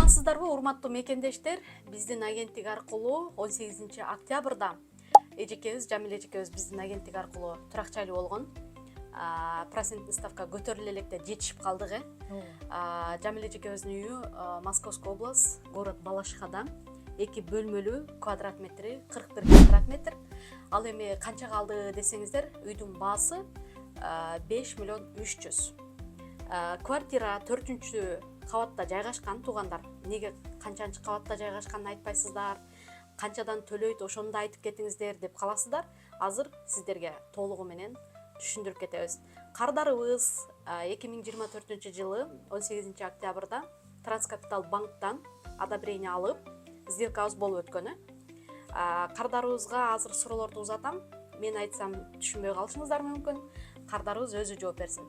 Саламатсыздарбы, урматтуу мекендештер? Биздин агенттик аркылуу 18 октябрда эжекебиз, Жамил эжекебиз биздин агенттик аркылуу туракчайлуу болгон. Проценттик ставка көтөрүлө электе жетишип калдык. Жамил эжекебиздин үйү Московская область, город Балашихада. 2 бөлмөлүү, квадрат метри 41 квадрат метр. Ал эми канча калды десеңиздер, үйдүн баасы 5 миллион 300. Квартира 4-кабатта жайгашкан. Туугандар, неге канчанчы кабатта жайгашканын айтпайсыздар, канчадан төлөйт, ошону да айтып кетиңиздер деп каласыздар. Азыр сиздерге толугу менен түшүндүрүп кетебиз. Кардарыбыз 2024 жылы 18 октябрда Транскапитал банктан одобрение алып, сделкабыз болуп өткөн. Кардарыбызга азыр суроолорду узатам. Мен айтсам түшүнбөй калышыңыздар мүмкүн. Кардарыбыз өзү жооп берсин.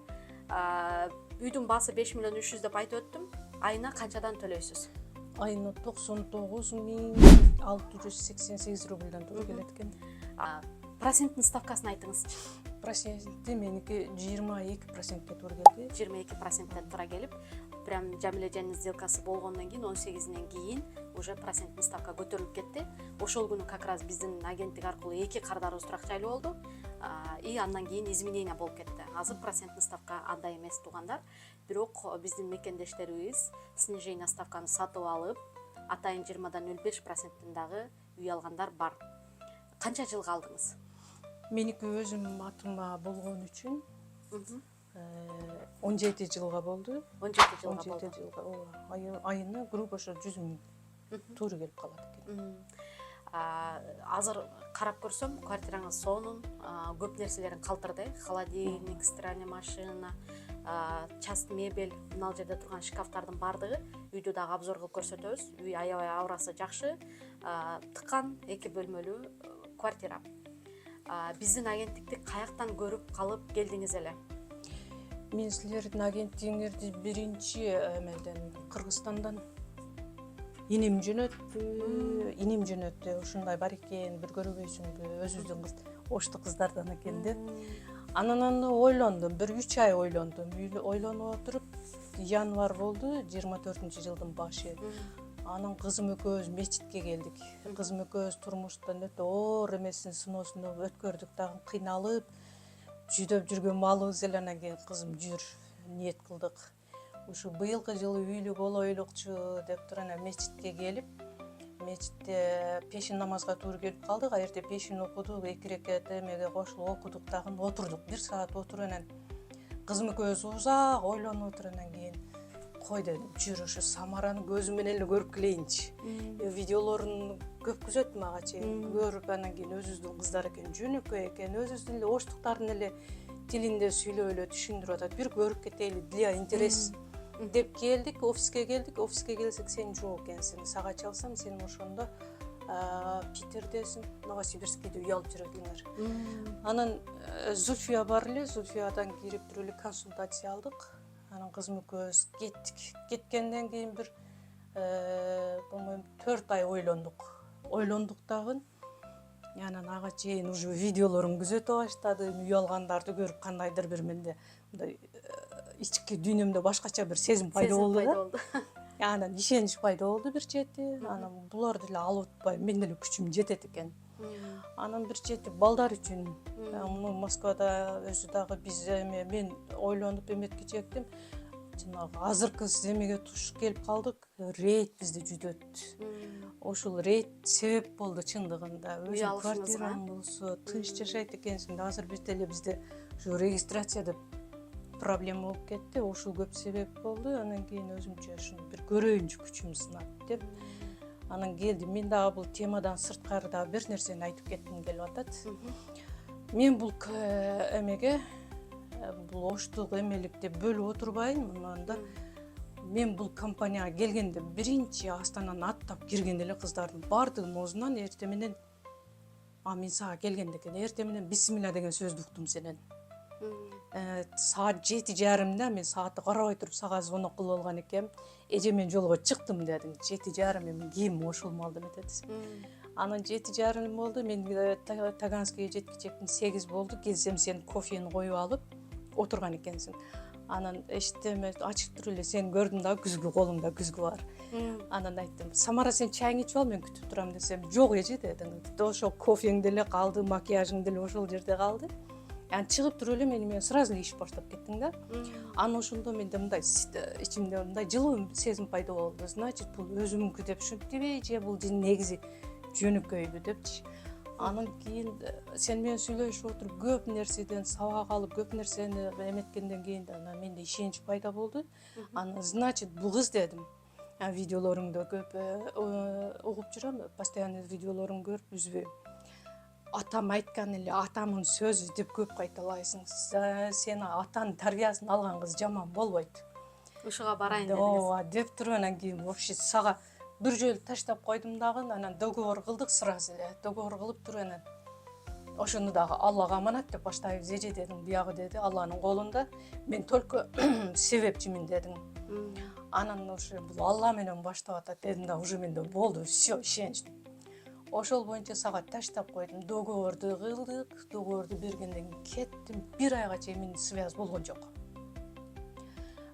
Үйдүн баасы 5 миллион 300 деп айтып өттүм. Айына канчадан төлөйсүз? Айына 99.688 рубльдан туру келет экен. Проценттин ставкасын айтыңызчы. Проценти меники 22%ке туура келди. 22%тен тура келип, прям Жамил эженин сделкасы болгондон кийин 18-ден кийин уже проценттин ставка көтөрүлүп кетти. Ошол күнү как раз биздин агенттик аркылуу 2 кардарыбыз туракчайлуу болду. И андан кийин изменение болуп кетти. Азыр проценттин ставка андай эмес, туугандар. Бирок биздин мекендештерибиз снижение ставканы сатып алып, атайын 20-дан 05%тен дагы үй алгандар бар. Канча жыл калдыңыз? Меники өзүм атыма болгон үчүн 17 жылга болду. 17 жылга болду. 17 жылга. Айына грубо 100 миң туура келип калат экен. Азыр карап көрсөм, квартираңыз сонун, көп нерселерин калтырды. Холодильник, стиральная машина, часть мебель, мына жерде турган шкафтардын бардыгы үйдү дагы обзор кылып көрсөтөбүз. Үй аябай аурасы жакшы. Тыккан 2 бөлмөлүү квартира. Биздин агенттикти каяктан көрүп калып келдиңиз эле? Мен силердин агенттигиңерди биринчи эмеден Кыргызстандан иним жөнөттү. Ушундай бар экен, бир көрбөйсүңбү, өзүбүздүн кыз, ошту кыздардан экен деп. Анан ойлондум, бир 3 ай ойлондум. Ойлонуп отуруп, январь болду, 24-жылдын башы. Анан кызым экөөбүз мечитке келдик. Кызым экөөбүз турмуштан өтө оор эмесин сыноосун өткөрдүк, дагы кыйналып жүдөп жүргөн малыбыз эле. Анан кийин кызым жүр, ниет кылдык. Ушу быйылкы жылы үйлүү болойлукчу деп туруп мечитке келип, мечитте пешин намазга туура келип калдык. Эрте пешин окудук, 2 рекет эмеге кошулуп окудук, дагы отурдук. 1 саат отуруп анан кызым экөөбүз узак ойлонуп отуруп анан кийин кой дедим, жүр ушу Самараны көзүм менен эле көрүп келейинчи. Видеолорун көп күзөт мага чейин көрүп, анан кийин өзүбүздүн кыздар экен, жөнөкөй экен, өзүбүздүн эле оштуктардын эле тилинде сүйлөп эле түшүндүрүп атат. Бир көрүп кетели, для интерес деп келдик, офиске келдик. Офиске келсек, сен жок экенсиң. Сага чалсам, сен ошондо Питердесиң, Новосибирскийде үй алып жүрөт элеңер. Анан Зульфия бар эле, Зульфиядан кирип туруп эле консультация алдык. Анан кызым экөөбүз кеттик. Кеткенден кийин бир 4 ай ойлондук дагы. Анан ага чейин уже видеолорун күзөтө баштадым, үй алгандарды көрүп кандайдыр бир менде мындай ички дүйнөмдө башкача бир сезим пайда болду. Анан ишенич пайда болду бир чети. Анан буларды эле алып атпай, мен деле күчүм жетет экен. Анан бир чети балдар үчүн муну Москвада өзү дагы биз мен ойлонуп эметке чектим. Жанагы азыркы эмеге туш келип калдык. Рейд бизди жүдөт. Ошол рейд себеп болду чындыгында. Өзү квартирам болсо тынч жашайт экенсиң. Азыр бизде ушу регистрация деп проблема болуп кетти. Ошол көп себеп болду. Анан кийин өзүмчө ушуну бир көрөйүнчү, күчүм сынап деп. Анан келдим. Мен дагы бул темадан сырткары дагы бир нерсени айтып кетким келип атат. Мен бул эмеге, бул оштук эмеликти бөлүп отурбайм. Мында мен бул компанияга келгенде биринчи Астананы аттап кирген эле кыздардын бардыгынын оозунан эрте менен мен сага келгенде экен, эрте менен бисмилля деген сөздү уктум сенен. Саат 7:30 мен саатты карабай туруп сага звонок кылып алган экем. Эже мен жолго чыктым дедим. 7:30 мен кийим ошол малда метет. Анан 7:30 болду. Мен Таганскийге жеткичектим 8 болду. Келсем сен кофени коюп алып отурган экенсиң. Анан эчтеме ачып туруп эле сени көрдүм да күзгү, колуңда күзгү бар. Анан айттым, Самара сен чайыңды ичип ал, мен күтүп турам десем, жок эже дедиң. Ошо кофең деле калды, макияжың деле ошол жерде калды. Анан чыгып туруп эле менен сразу эле иш баштап кеттиң да. Анан ошондо менде мындай ичимде мындай жылуу сезим пайда болду. Значит, бул өзүмүнкү деп түшүнүптүбү же бул негизи жөнөкөйбү депчи. Анан кийин сен менен сүйлөшүп отуруп көп нерседен сабак алып, көп нерсени эметкенден кийин анан менде ишенич пайда болду. Анан значит, бул кыз дедим. Видеолоруңду көп угуп жүрөм, постоянно видеолоруңду көрүп үзбөйм. Атам айткан эле, атамдын сөзү деп көп кайталайсың. Сен атанын тарбиясын алган кыз жаман болбойт. Ушуга барайын дедиңиз. Ооба деп туруп анан кийин вообще сага бир жолу таштап койдум дагы, анан договор кылдык сразу эле. Договор кылып туруп анан ошону дагы Аллага аманат деп баштайбыз эже дедим. Биягы деди, Алланын колунда. Мен только себепчимин дедим. Анан ошо бул Алла менен баштап атат дедим да, уже менде болду, всё, ишенич. Ошол боюнча сага таштап койдум. Договорду кылдык, договорду бергенден кийин кеттим. Бир айга чейин менин связь болгон жок.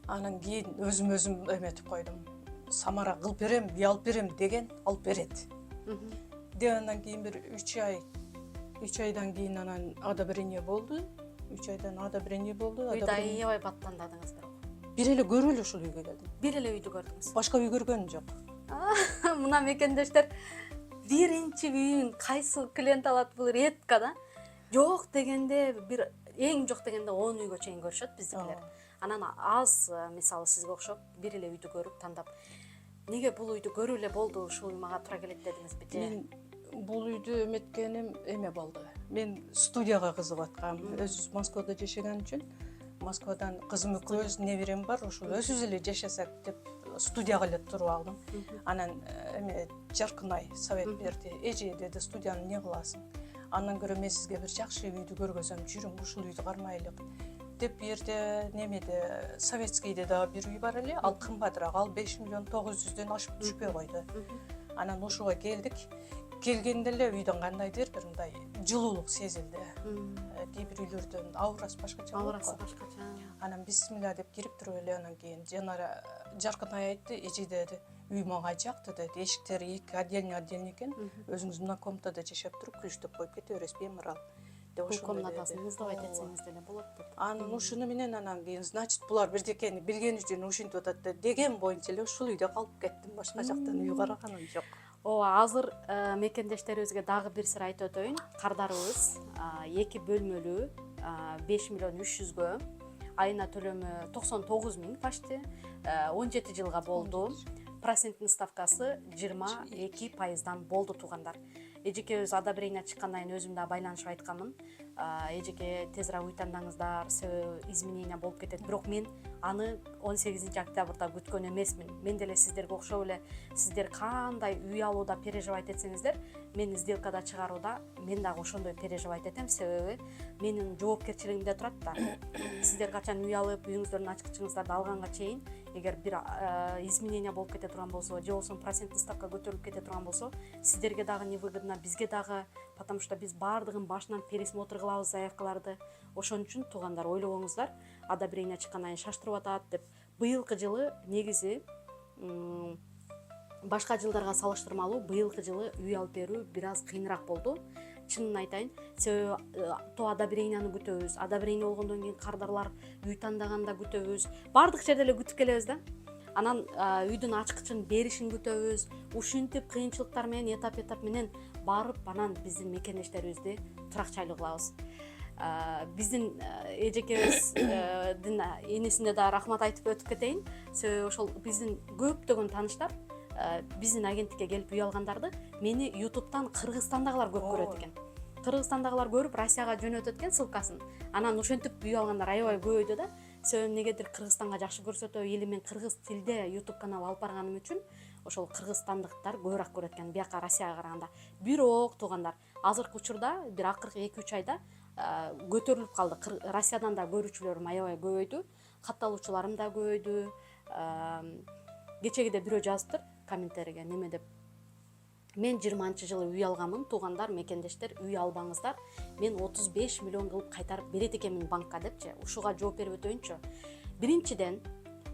Анан кийин өзүм эметип койдум. Самара кылып берем, бий алып берем деген алып берет. Андан кийин бир 3 айдан кийин анан одобрение болду. 3 айдан одобрение болду. Үйдө аябай баттандадыңыздар. Бир эле көрүп эле ушул үйгө келдим. Бир эле үйдү көрдүңүз. Башка үй көргөнүм жок. Мына мекендештер, биринчи үйүн кайсы клиент алат, бул редко да. Жок дегенде бир эң жок дегенде 10 үйгө чейин көрүшөт биздикилер. Анан аз мисалы сизге окшоп бир эле үйдү көрүп тандап, неге бул үйдү көрүп эле болду, ушул үй мага туура келет дедиңизби же? Мен бул үйдү эметкеним эме болду. Мен студияга кызыгып аткам. Өзүбүз Москвада жашаган үчүн, Москвадан кызым экөөбүз, неберем бар, ошол өзүбүз эле жашасак деп студияга эле туруп алдым. Анан Жаркынай совет берди. Эже деди, студияны эмне кыласың? Андан көрө мен сизге бир жакшы үйдү көргөзөм, жүрүң ушул үйдү кармайлык деп бир жерде немеде советскийде да бир үй бар эле, ал кымбатыраак, ал 5 миллион 900дөн ашып түшпөй койду. Анан ошого келдик. Келгенде эле үйдөн кандайдыр бир мындай жылуулук сезилди. Кээ бир үйлөрдөн аурасы башкача болот. Аурасы башкача. Анан бисмилла деп кирип туруп эле анан кийин жанара Жаркынай айтты, эже деди, үй мага жакты деди, эшиктери отдельный экен, өзүңүз мына комнатада жашап туруп күчтөп коюп кете бересиз, беморал. Бул комнатасын муздабайт этсеңиз деле болот деп. Анан ушуну менен анан кийин, значит, булар бирдекени билген үчүн ушинтип атат деген боюнча эле ушул үйдө калып кеттим, башка жактан үй караганым жок. Ооба, азыр мекендештерибизге дагы бир сыр айтып өтөйүн. Кардарыбыз 2 бөлмөлүү 5 миллион 300гө, айына төлөмү 99 миң почти, 17 жылга болду. Проценттин ставкасы 22%дан болду туугандар. Эжекебиз одобрение чыккандан кийин өзүм да байланышып айтканмын. Эжеке тезирээк үй тандаңыздар, себеби изменение болуп кетет. Бирок мен аны 18 октябрда күткөн эмесмин. Мен деле сиздерге окшоп эле, сиздер кандай үй алууда переживать этсеңиздер, мен сделкада чыгарууда мен дагы ошондой переживать этем, себеби менин жоопкерчилигимде турат да. Сиздер качан үй алып, үйүңүздөрдүн ачкычыңыздарды алганга чейин, эгер бир изменение болуп кете турган болсо, же болбосо проценттик ставка көтөрүлүп кете турган болсо, сиздерге дагы невыгодно, бизге дагы, потому что биз баардыгын башынан пересмотр кылабыз заявкаларды. Ошон үчүн туугандар ойлогоңуздар, одобрение чыккандан кийин шаштырып атат деп. Быйылкы жылы негизи башка жылдарга салыштырмалуу быйылкы жылы үй алып берүү бир аз кыйыныраак болду. Чынын айтайын, себеби то одобрениени күтөбүз. Одобрение болгондон кийин кардарлар үй тандаганда күтөбүз. Бардык жерде эле күтүп келебиз да. Анан үйдүн ачкычын беришин күтөбүз. Ушинтип кыйынчылыктар менен этап менен барып, анан биздин мекендештерибизди туракчайлуу кылабыз. Биздин эжекебиздин энесине да рахмат айтып өтүп кетейин. Себеби ошол биздин көптөгөн тааныштар биздин агенттикке келип үй алгандарды мени YouTube'тан Кыргызстандагылар көп көрөт экен. Кыргызстандагылар көрүп Россияга жөнөтөт экен ссылкасын. Анан ошентип үй алгандар аябай көбөйдү да. Себеби негедир Кыргызстанга жакшы көрсөтөбү, эли мен кыргыз тилде YouTube канал алып барганым үчүн ошол кыргызстандыктар көбүрөөк көрөт экен бияка Россияга караганда. Бирок туугандар, азыркы учурда бир акыркы 2-3 айда көтөрүлүп калды. Россиядан да көрүүчүлөрүм аябай көбөйдү, катталуучуларым да көбөйдү. Кечегиде бирөө жазыптыр комментарийге неме деп. Мен 20-жылы үй алганмын, туугандар, мекендештер, үй албаңыздар. Мен 35 миллион кылып кайтарып берет экенмин банкка депчи. Ушуга жооп берип өтөйүнчү. Биринчиден,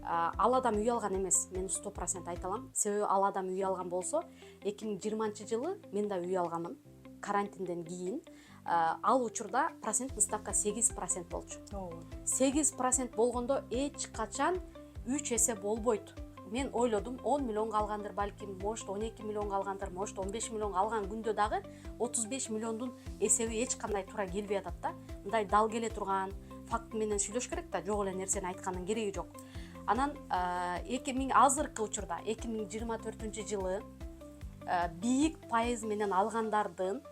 ал адам үй алган эмес, мен 100% айта алам. Себеби ал адам үй алган болсо, 2020-жылы мен да үй алганмын. Карантинден кийин. Ал учурда проценттик ставка 8% болчу. 8% болгондо эч качан 3 эсе болбойт. Мен ойлодум, 10 миллионго алгандыр балким, может 12 миллионго алгандыр, может 15 миллионго алган күндө дагы 35 миллиондун эсеби эч кандай туура келбей атат да. Мындай дал келе турган факт менен сүйлөш керек да, жок эле нерсени айткандын кереги жок. Анан азыркы учурда 2024-жылы бийик пайыз менен алгандардын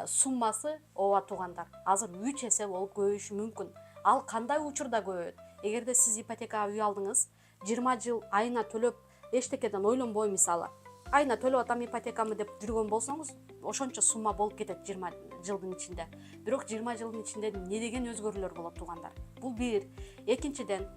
суммасы ооба туугандар азыр 3 эсе болуп көбөйүшү мүмкүн. Ал кандай учурда көбөйөт? Эгерде сиз ипотекага үй алдыңыз, 20 жыл айына төлөп эчтекеден ойлонбой, мисалы айына төлөп атам ипотекамы деп жүргөн болсоңуз, ошончо сумма болуп кетет 20 жылдын ичинде. Бирок 20 жылдын ичинде эмне деген өзгөрүүлөр болот туугандар? Бул бир. Экинчиден,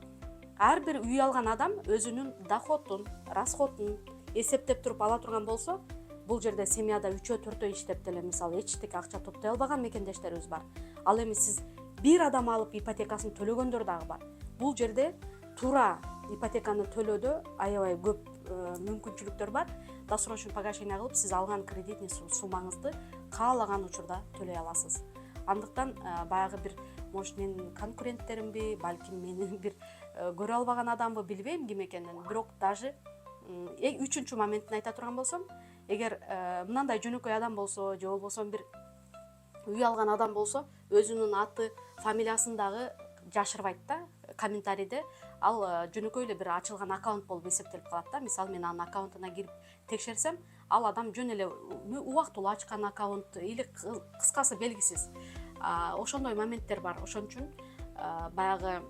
ар бир үй алган адам өзүнүн доходун, расходун эсептеп туруп ала турган болсо, бул жерде семьяда 3-4 иштеп деле мисалы эчтеке акча топтой албаган мекендештерибиз бар. Ал эми сиз бир адам алып ипотекасын төлөгөндөр дагы бар. Бул жерде туура ипотеканы төлөөдө аябай көп мүмкүнчүлүктөр бар. Досрочный погашение кылып, сиз алган кредитный суммаңызды каалаган учурда төлөй аласыз. Андыктан баягы бир, может, менин конкуренттеримби, балким менин бир көрө албаган адамбы, билбейм ким экенин. Бирок даже үчүнчү моментин айта турган болсом, эгер мындай жөнөкөй адам болсо, же болбосо бир үй алган адам болсо, өзүнүн аты, фамилиясын дагы жашырбайт да, комментарийде. Ал жөнөкөй эле бир ачылган аккаунт болуп эсептелип калат да. Мисалы мен анын аккаунтуна кирип текшерсем, ал адам жөн эле убактылуу ачкан аккаунт или кыскасы белгисиз. Ошондой моменттер бар. Ошон үчүн баягы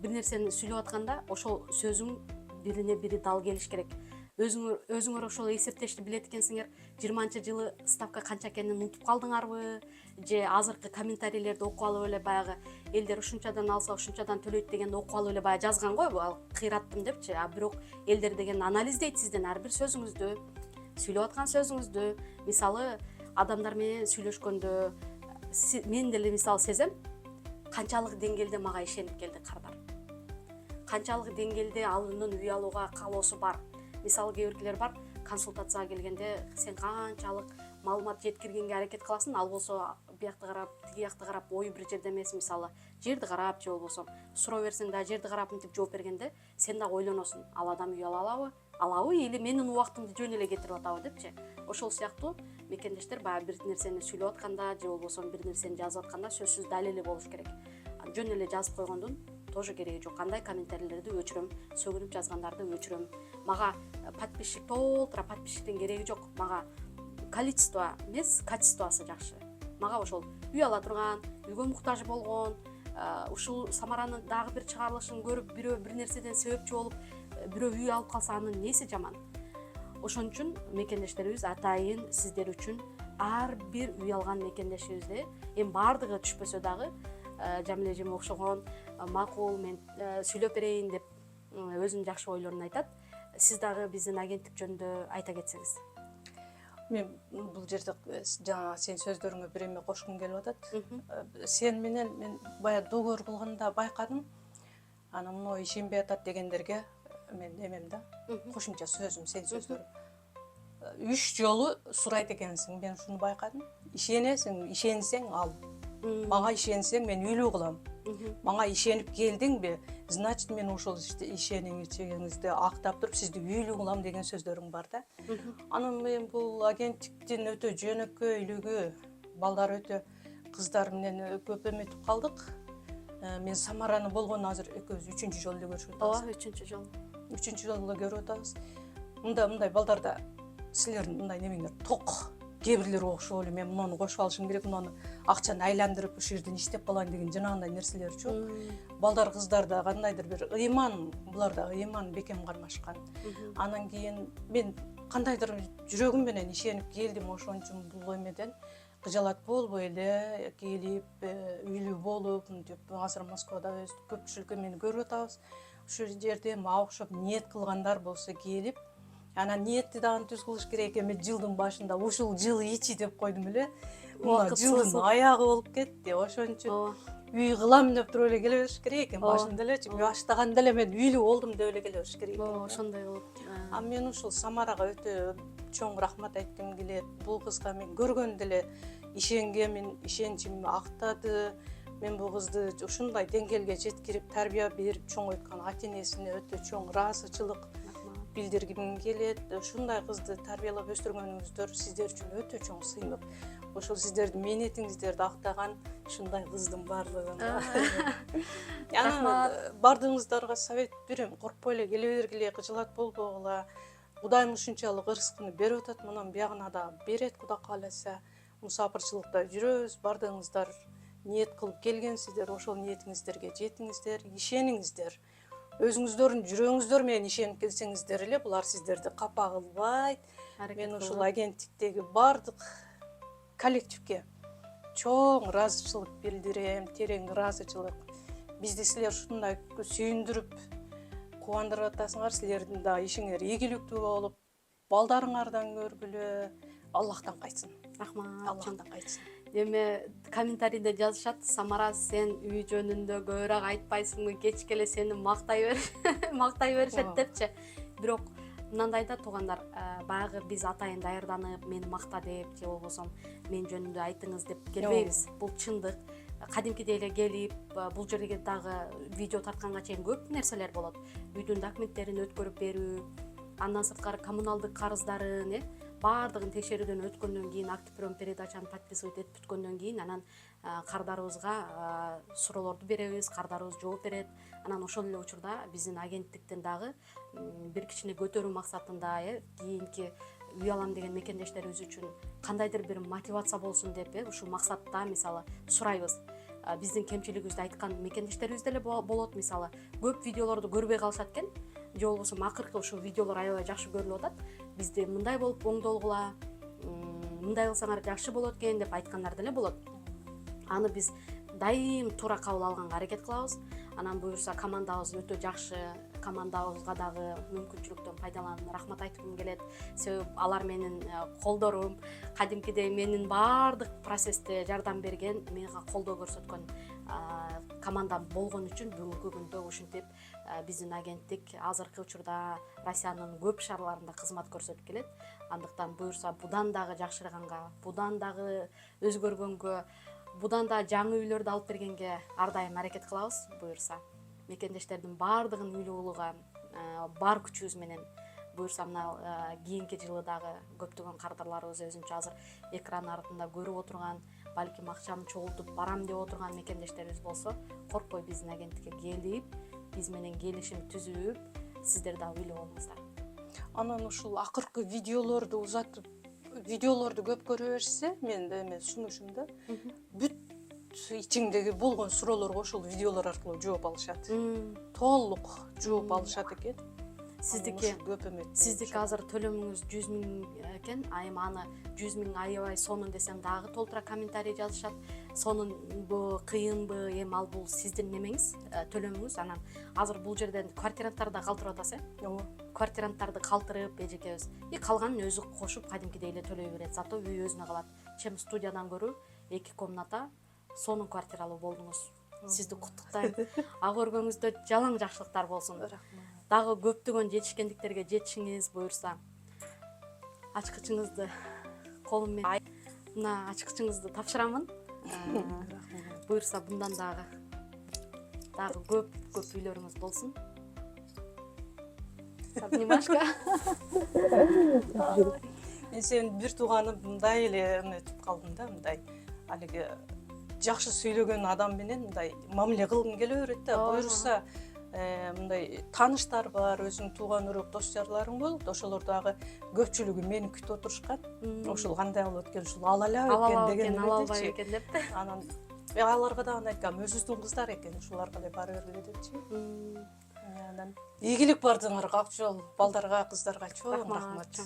бир нерсени сүйлөп атканда, ошол сөзүң бирине бири дал келиш керек. Өзүңөр ошол эсептешти билет экенсиңер. 20-жылы ставка канча экенин унутуп калдыңарбы? Же азыркы комментарийлерди окуп алып эле баягы элдер ушунчадан алса ушунчадан төлөйт дегенди окуп алып эле баягы жазган го, ал кыйраттым депчи. Бирок элдер деген анализдейт сиздин ар бир сөзүңүздү, сүйлөп аткан сөзүңүздү. Мисалы адамдар менен сүйлөшкөндө мен деле мисалы сезем, канчалык деңгээлде мага ишенип келди кардар. Канчалык деңгээлде анын үй алууга каалоосу бар. Мисалы кээ биркилер бар, консультацияга келгенде сен канчалык маалымат жеткиргенге аракет кыласың, ал болсо биякты карап, тиги жакты карап, ою бир жерде эмес, мисалы жерди карап, же болбосо суроо берсең да жерди карап мынтип жооп бергенде, сен дагы ойлоносуң, ал адам үй алабы, или менин убактымды жөн эле кетирип атабы депчи. Ошол сыяктуу мекендештер баягы бир нерсени сүйлөп атканда, же болбосо бир нерсени жазып атканда сөзсүз далили болуш керек. Жөн эле жазып койгондун тоже кереги жок. Кандай комментарийлерди өчүрөм, сөгүнүп жазгандарды өчүрөм. Мага подписчик толтура подписчиктин кереги жок. Мага количество эмес, качествосы жакшы. Мага ошол үй ала турган, үйгө муктаж болгон, ушул Самаранын дагы бир чыгарылышын көрүп, бирөө бир нерседен себепчи болуп, бирөө үй алып калса анын неси жаман. Ошон үчүн мекендештерибиз атайын сиздер үчүн ар бир үй алган мекендешибизде, эми баардыгы түшпөсө дагы Жамиле эжеме окшогон макул мен сүйлөп берейин деп өзүнүн жакшы ойлорун айтат. Сиз дагы биздин агенттик жөнүндө айта кетсеңиз. Мен бул жерде жана сен сөздөрүңө бир эме кошкум келип атат. Сен менен мен бая договор кылганда байкадым. Анан мына ишенбей атат дегендерге мен эмем да. Кошумча сөзүм, сен сөздөрүм. 3 жолу сурайт экенсиң. Мен ушуну байкадым. Ишенсең ал. Мага ишенсең мен үйлүү кылам. Мага ишенип келдиңби? Значит, мен ошол ишениңизди актап туруп сизди үйлүү кылам деген сөздөрүң бар да. Анан мен бул агенттиктин өтө жөнөкөйлүгү, балдар өтө кыздар менен көп эметип калдык. Мен Самараны болгону азыр экөөбүз 3-чү жолу эле көрүшүп атабыз. Ооба, 3-чү жолу. 3-чү жолу эле көрүп атабыз. Мындай балдарда силердин мындай немеңер ток. Кээ-бирлер окшоп эле мен муну кошуп алышым керек, муну акчаны айландырып ушул жерден иштеп калайын деген жанагындай нерселер жок. Балдар кыздарда кандайдыр бир ыйман, буларда ыйман бекем кармашкан. Анан кийин мен кандайдыр жүрөгүм менен ишенип келдим, ошон үчүн бул эмеден кыжалат болбой эле келип, үйлүү болуп, мынтип азыр Москвада көпчүлүккө мени көрүп атабыз. Ушул жерде мага окшоп ниет кылгандар болсо келип, анан ниетти дагы түз кылыш керек экен. Мен жылдын башында ушул жыл ичи деп койдум эле. Мына жылдын аягы болуп кетти. Ошон үчүн үй кылам деп туруп эле келе бериш керек экен. Ооба. Башында элечи үй баштаганда эле мен үйлүү болдум деп эле келе бериш керек экен. Ошондой кылып. А мен ушул Самарага өтө чоң рахмат айткым келет. Бул кызга мен көргөндө эле ишенгенмин, ишеничим актады. Мен бул кызды ушундай деңгээлге жеткирип, тарбия берип чоңойткан ата-энесине өтө чоң ыраазычылык билдиргим келет. Ушундай кызды тарбиялап өстүргөнүңүздөр сиздер үчүн өтө чоң сыйлык. Ошол сиздердин мээнетиңиздерди актаган ушундай кыздын бардыгына. Анан бардыгыңыздарга совет берем. Коркпой эле келе бергиле, кыжылат болбогула. Кудайым ушунчалык ырыскыны берип атат, мунун биягына да берет Кудай кааласа. Мусапырчылыкта жүрөбүз, бардыгыңыздар ниет кылып келгенсиздер, ошол ниетиңиздерге жетиңиздер, ишениңиздер. Өзүңүздөрдүн жүрөгүңүздөр менен ишенип келсеңиздер эле булар сиздерди капа кылбайт. Мен ушул агенттиктеги бардык коллективге чоң ыраазычылык билдирем, терең ыраазычылык. Бизди силер ушундай сүйүндүрүп, кубандырып атасыңар, силердин да ишиңер ийгиликтүү болуп, балдарыңардан көргүлө. Аллахтан кайтсын. Рахмат. Аллахтан кайтсын. Эми комментарийде жазышат, Самара сен үй жөнүндө көбүрөөк айтпайсыңбы, кечке эле сени мактай беришет депчи. Бирок мындай да туугандар, баягы биз атайын даярданып, мени макта деп же болбосо мен жөнүндө айтыңыз деп келбейбиз. Бул чындык. Кадимкидей эле келип, бул жерге дагы видео тартканга чейин көп нерселер болот. Үйдүн документтерин өткөрүп берүү, андан сырткары коммуналдык карыздарын, баардыгын текшерүүдөн өткөндөн кийин, актив прием передачаны подписывать этип бүткөндөн кийин анан кардарыбызга суроолорду беребиз, кардарыбыз жооп берет. Анан ошол эле учурда биздин агенттиктен дагы бир кичине көтөрүү максатында кийинки үй алам деген мекендештерибиз үчүн кандайдыр бир мотивация болсун деп ушул максатта мисалы сурайбыз. Биздин кемчилигибизди айткан мекендештерибиз деле болот, мисалы көп видеолорду көрбөй калышат экен, же болбосо акыркы ушул видеолор аябай жакшы көрүлүп атат. Бизди мындай болуп оңдолгула, мындай кылсаңар жакшы болот экен деп айткандар деле болот. Аны биз дайым туура кабыл алганга аракет кылабыз. Анан буюрса командабыз өтө жакшы, командабызга дагы мүмкүнчүлүктөн пайдаланып рахмат айткым келет. Себеби алар менин колдорум, кадимкидей менин баардык процессте жардам берген, мага колдоо көрсөткөн командам болгон үчүн бүгүнкү күндө ушинтип биздин агенттик азыркы учурда Россиянын көп шаарларында кызмат көрсөтүп келет. Андыктан буюрса будан дагы жакшырганга, будан дагы өзгөргөнгө, будан да жаңы үйлөрдү алып бергенге ар дайым аракет кылабыз. Буюрса мекендештердин баардыгын үйлүүлүгү бар күчүбүз менен, буюрса мына кийинки жылы дагы көптөгөн кардарларыбыз өзүнчө азыр экран артында көрүп отурган, балким акчамды чогултуп барам деп отурган мекендештерибиз болсо, коркпой биздин агенттикке келип, биз менен келишим түзүп, сиздер дагы үйлүү болуңуздар. Анан ушул акыркы видеолорду узатып, видеолорду көп көрө берсе, мен эме сунушум да, бүт ичиңдеги болгон суроолорго ошол видеолор аркылуу жооп алышат. Толук жооп алышат экен. Сиздики азыр төлөмүңүз 100 000 экен, эми аны 100 000 аябай сонун десең дагы толтура комментарий жазышат. Сонунбу, кыйынбы, эми ал бул сиздин немеңиз, төлөмүңүз. Анан азыр бул жерден квартиранттарды калтырып атасыз, Ооба. Квартиранттарды калтырып эжекебиз. Калганын өзү кошуп кадимкидей эле төлөй берет. Зато үй өзүнө калат. Чем студиядан көрүү 2 комната сонун квартиралуу болдуңуз. Сизди куттуктайм. А көргөнүңүздө жалаң жакшылыктар болсун. Дагы көптөгөн жетишкендиктерге жетишиңиз, буюрса ачкычыңызды колум менен мына ачкычыңызды тапшырамын. Буюрса bundan дагы көп үйлөрүңүз болсун. Обнимашка. Мен сенин бир тууганым мындай эле эметип калдым да, мындай алиги жакшы сүйлөгөн адам менен мындай мамиле кылгым келе берет да. Буюрса мындай тааныштар бар, өзүң тууган урок дос жарларың болот. Ошолор дагы көпчүлүгү мени күтүп отурушкан. Ошол кандай болот экен, ушул алалаб экен деген алалбай экен деп. Анан аларга дагы айткам, өзүбүздүн кыздар экен, ушуларга эле бара бергиле депчи. Анан ийгилик бардыгыңарга ак жол, балдарга, кыздарга чоң рахмат.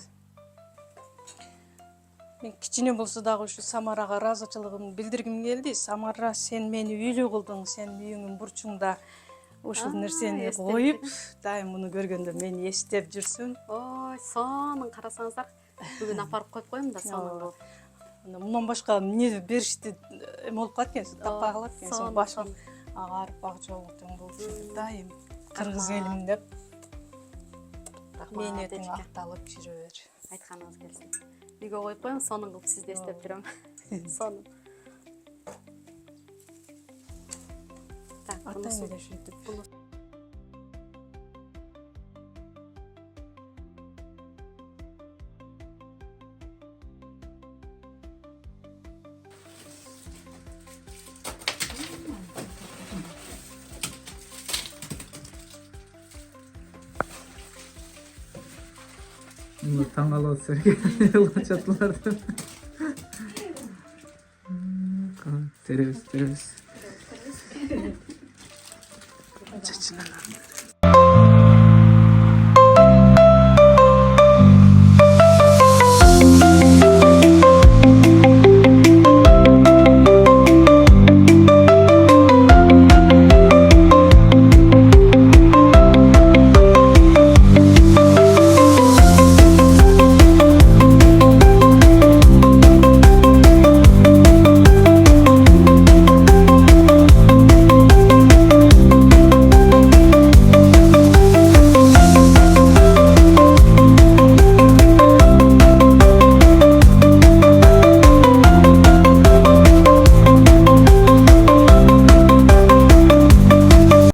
Мен кичине болсо дагы ушу Самарага ыраазычылыгымды билдиргим келди. Самара, сен мени үйлүү кылдың, сен үйүңдүн бурчуңда ушул нерсени коюп, дайым муну көргөндө мени эстеп жүрсүң. Ой, сонун карасаңыздар. Бүгүн апарып коюп коем да сонун. Мындан башка эмне беришти эме болуп калат экен, таппай калат экен. Сон, Башым сон. агарып ак жолуктун болчу. Дайым кыргыз элим деп мээнетиң акталып жүрө бер. Айтканыңыз келсин. Үйгө коюп коеюн, сонун кылып сизди эстеп жүрөм. Сонун. Так, Атаң эле ушинтип. Таң қалып отыр жатылар деп. Теребиз.